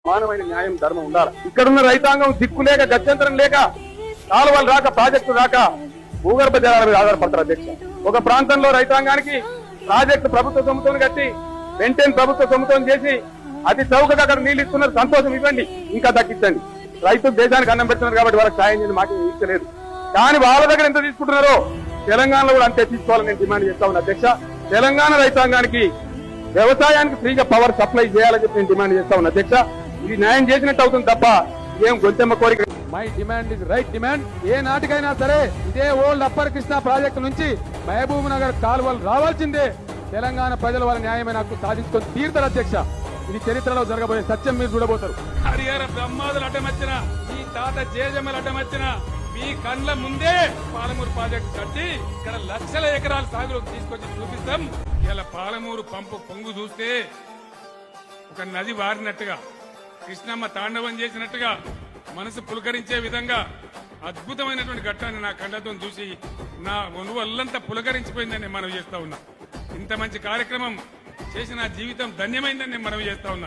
సమానమైన న్యాయం ధర్మం ఉండాలి. ఇక్కడున్న రైతాంగం దిక్కు లేక గత్యంతరం లేక కాలువలు రాక ప్రాజెక్టు రాక భూగర్భ జలాల మీద ఆధారపడతారు అధ్యక్ష. ఒక ప్రాంతంలో రైతాంగానికి ప్రాజెక్టు ప్రభుత్వ సొమ్ముతో కట్టి వెంటనే ప్రభుత్వ సొమ్ముతో చేసి అతి చౌకగా అక్కడ నీళ్లు ఇస్తున్నారు, సంతోషం, ఇవ్వండి, ఇంకా తగ్గించండి. రైతులు దేశానికి అన్నం పెడుతున్నారు కాబట్టి వాళ్ళకి సాయం చేయని మాకు ఇచ్చలేదు. కానీ వాళ్ళ దగ్గర ఎంత తీసుకుంటున్నారో తెలంగాణలో కూడా అంతే తీసుకోవాలని నేను డిమాండ్ చేస్తా ఉన్నా అధ్యక్ష. తెలంగాణ రైతాంగానికి వ్యవసాయానికి ఫ్రీగా పవర్ సప్లై చేయాలని చెప్పి నేను డిమాండ్ చేస్తా ఉన్నా అధ్యక్ష. ఇది న్యాయం చేసినట్టు అవుతుంది తప్ప ఏం గొంతెమ్మ కోరిక. My demand is right demand. ఏ నాటికైనా సరే ఇదే ఓల్డ్ అప్పర్ కృష్ణా ప్రాజెక్టు నుంచి మహబూబ్ నగర్ కాలువలు రావాల్సిందే. తెలంగాణ ప్రజల వాళ్ళ న్యాయమైన హక్కు సాధించుకొని తీరుతారు అధ్యక్ష. ఇది చరిత్రలో జరగబోయే సత్యం, మీరు చూడబోతారు. హరిహర బ్రహ్మాదులు అడ్డమచ్చిన, ఈ తాత జేజమ్మలు అడ్డమచ్చిన, మీ కండ్ల ముందే పాలమూరు ప్రాజెక్టు కట్టి ఇక్కడ లక్షల ఎకరాల సాగులోకి తీసుకొచ్చి చూపిస్తాం. ఇలా పాలమూరు పంపు పొంగు చూస్తే ఒక నది వారినట్టుగా, కృష్ణమ్మ తాండవం చేసినట్టుగా మనసు పులకరించే విధంగా అద్భుతమైనటువంటి ఘట్టాన్ని నా కండ్లతో చూసి నా ఒళ్ళంతా పులకరించిపోయిందని నేను మనవి చేస్తా ఉన్నా. ఇంత మంచి కార్యక్రమం చేసి నా జీవితం ధన్యమైందని నేను మనవి చేస్తా ఉన్నా.